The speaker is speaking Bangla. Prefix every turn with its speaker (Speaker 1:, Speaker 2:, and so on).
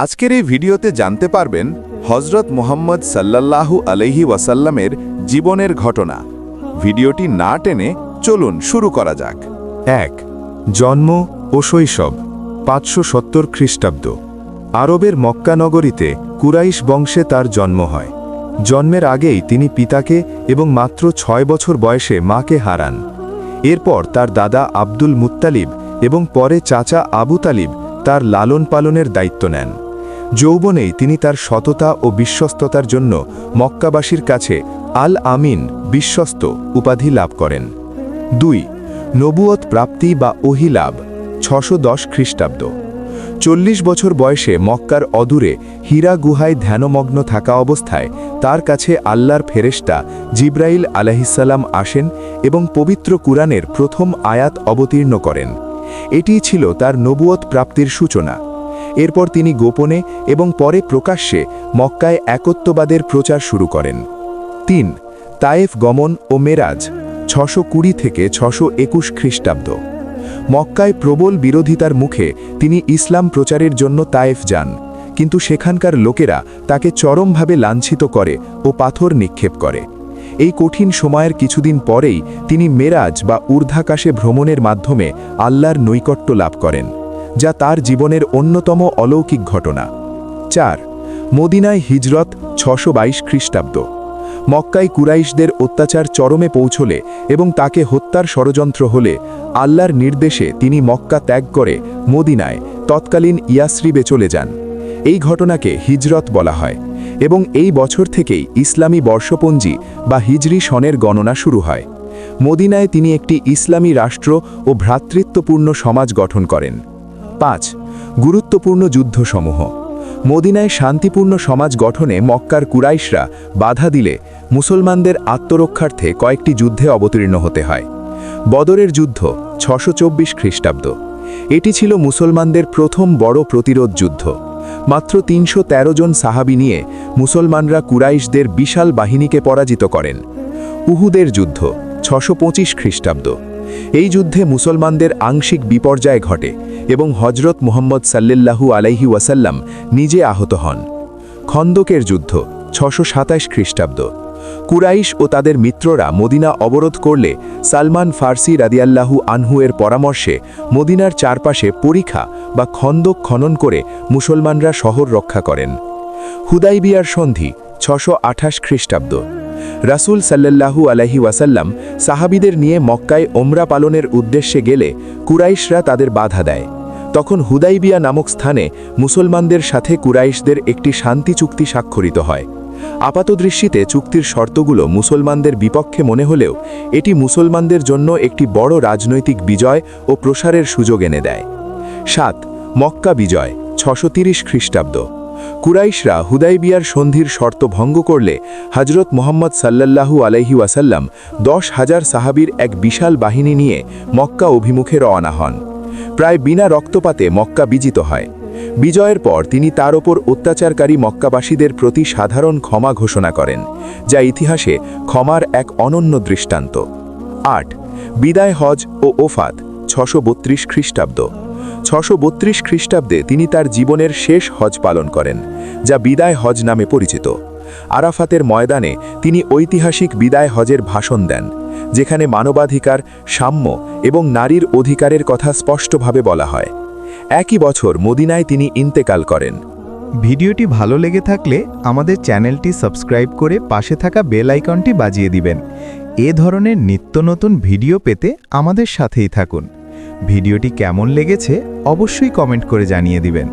Speaker 1: আজকের এই ভিডিওতে জানতে পারবেন হজরত মুহাম্মদ সাল্লাল্লাহু আলাইহি ওয়াসাল্লামের জীবনের ঘটনা। ভিডিওটি না টেনে চলুন শুরু করা যাক।
Speaker 2: ১. জন্ম ও শৈশব ৫৭০ খ্রিস্টাব্দ। আরবের মক্কা নগরীতে কুরাইশ বংশে তার জন্ম হয়। জন্মের আগেই তিনি পিতাকে এবং মাত্র ৬ বছর বয়সে মাকে হারান। এরপর তার দাদা আব্দুল মুত্তালিব এবং পরে চাচা আবু তালিব তার লালন পালনের দায়িত্ব নেন। যৌবনেই তিনি তার সততা ও বিশ্বস্ততার জন্য মক্কাবাসীর কাছে আল আমিন বিশ্বস্ত উপাধি লাভ করেন। ২. নবুয়ত প্রাপ্তি বা ওহী লাভ ৬১০ খ্রিস্টাব্দ। ৪০ বছর বয়সে মক্কার অদূরে হীরা গুহায় ধ্যানমগ্ন থাকা অবস্থায় তার কাছে আল্লাহর ফেরেশতা জিব্রাইল আলাইহিসসালাম আসেন এবং পবিত্র কুরআনের প্রথম আয়াত অবতীর্ণ করেন। এটিই ছিল তার নবুয়ত প্রাপ্তির সূচনা। এরপর তিনি গোপনে এবং পরে প্রকাশ্যে মক্কায় একত্ববাদের প্রচার শুরু করেন। ৩. তায়েফ গমন ও মেরাজ ৬২০ থেকে ৬২১ খ্রিস্টাব্দ। মক্কায় প্রবল বিরোধিতার মুখে তিনি ইসলাম প্রচারের জন্য তায়েফ যান, কিন্তু সেখানকার লোকেরা তাকে চরমভাবে লাঞ্ছিত করে ও পাথর নিক্ষেপ করে। এই কঠিন সময়ের কিছুদিন পরেই তিনি মেরাজ বা ঊর্ধ্বাকাশে ভ্রমণের মাধ্যমে আল্লাহর নৈকট্য লাভ করেন, যা তার জীবনের অন্যতম অলৌকিক ঘটনা। ৪. মদিনায় হিজরত ৬২২ খ্রিস্টাব্দ। মক্কায় কুরাইশদের অত্যাচার চরমে পৌঁছলে এবং তাকে হত্যার ষড়যন্ত্র হলে আল্লাহর নির্দেশে তিনি মক্কা ত্যাগ করে মদিনায় তৎকালীন ইয়াসরিবে চলে যান। এই ঘটনাকে হিজরত বলা হয় এবং এই বছর থেকেই ইসলামী বর্ষপঞ্জি বা হিজরি সনের গণনা শুরু হয়। মদিনায় তিনি একটি ইসলামী রাষ্ট্র ও ভ্রাতৃত্বপূর্ণ সমাজ গঠন করেন। ৫. গুরুত্বপূর্ণ যুদ্ধসমূহ। মদিনায় শান্তিপূর্ণ সমাজ গঠনে মক্কার কুরাইশরা বাধা দিলে মুসলমানদের আত্মরক্ষার্থে কয়েকটি যুদ্ধে অবতীর্ণ হতে হয়। বদরের যুদ্ধ ৬২৪ খ্রিস্টাব্দ। এটি ছিল মুসলমানদের প্রথম বড় প্রতিরোধ যুদ্ধ। মাত্র ৩১৩ জন সাহাবী নিয়ে মুসলমানরা কুরাইশদের বিশাল বাহিনীকে পরাজিত করেন। উহুদের যুদ্ধ ৬২৫ খ্রিস্টাব্দ। এই যুদ্ধে মুসলমানদের আংশিক বিপর্যয় ঘটে এবং হজরত মুহাম্মদ সাল্লাল্লাহু আলাইহি ওয়াসাল্লাম নিজে আহত হন। খন্দকের যুদ্ধ ৬২৭ খ্রিস্টাব্দ। কুরাইশ ও তাদের মিত্ররা মদিনা অবরোধ করলে সালমান ফার্সি রাদিয়াল্লাহু আনহু এর পরামর্শে মদিনার চারপাশে পরিখা বা খন্দক খনন করে মুসলমানরা শহর রক্ষা করেন। হুদাইবিয়ার সন্ধি ৬২৮ খ্রিস্টাব্দ। রাসূল সাল্লাল্লাহু আলাইহি ওয়াসাল্লাম সাহাবীদের নিয়ে মক্কায় ওমরা পালনের উদ্দেশ্যে গেলে কুরাইশরা তাদের বাধা দেয়। তখন হুদাইবিয়া নামক স্থানে মুসলমানদের সাথে কুরাইশদের একটি শান্তি চুক্তি স্বাক্ষরিত হয়। আপাতদৃষ্টিতে চুক্তির শর্তগুলো মুসলমানদের বিপক্ষে মনে হলেও এটি মুসলমানদের জন্য একটি বড় রাজনৈতিক বিজয় ও প্রসারের সুযোগ এনে দেয়। ৭. মক্কা বিজয় ৬৩০ খ্রিস্টাব্দ। কুরাইশরা হুদাইবিয়ার সন্ধির শর্ত ভঙ্গ করলে হজরত মুহাম্মদ সাল্লাল্লাহু আলাইহি ওয়াসাল্লাম ১০,০০০ সাহাবীর এক বিশাল বাহিনী নিয়ে মক্কা অভিমুখে রওনা হন। প্রায় বিনা রক্তপাতে মক্কা বিজিত হয়। বিজয়ের পর তিনি তার ওপর অত্যাচারকারী মক্কাবাসীদের প্রতি সাধারণ ক্ষমা ঘোষণা করেন, যা ইতিহাসে ক্ষমার এক অনন্য দৃষ্টান্ত। ৮. বিদায় হজ ও ওফাত ৬৩২ খ্রিস্টাব্দ। ৬৩২ খ্রিস্টাব্দে তিনি তার জীবনের শেষ হজ পালন করেন, যা বিদায় হজ নামে পরিচিত। আরাফাতের ময়দানে তিনি ঐতিহাসিক বিদায় হজের ভাষণ দেন, যেখানে মানবাধিকার, সাম্য এবং নারীর অধিকারের কথা স্পষ্টভাবে বলা হয়। একই বছর মদিনায় তিনি ইন্তেকাল করেন।
Speaker 3: ভিডিওটি ভালো লেগে থাকলে আমাদের চ্যানেলটি সাবস্ক্রাইব করে পাশে থাকা বেল আইকনটি বাজিয়ে দিবেন। এ ধরনের নিত্য নতুন ভিডিও পেতে আমাদের সাথেই থাকুন। ভিডিওটি কেমন লেগেছে অবশ্যই কমেন্ট করে জানিয়ে দিবেন।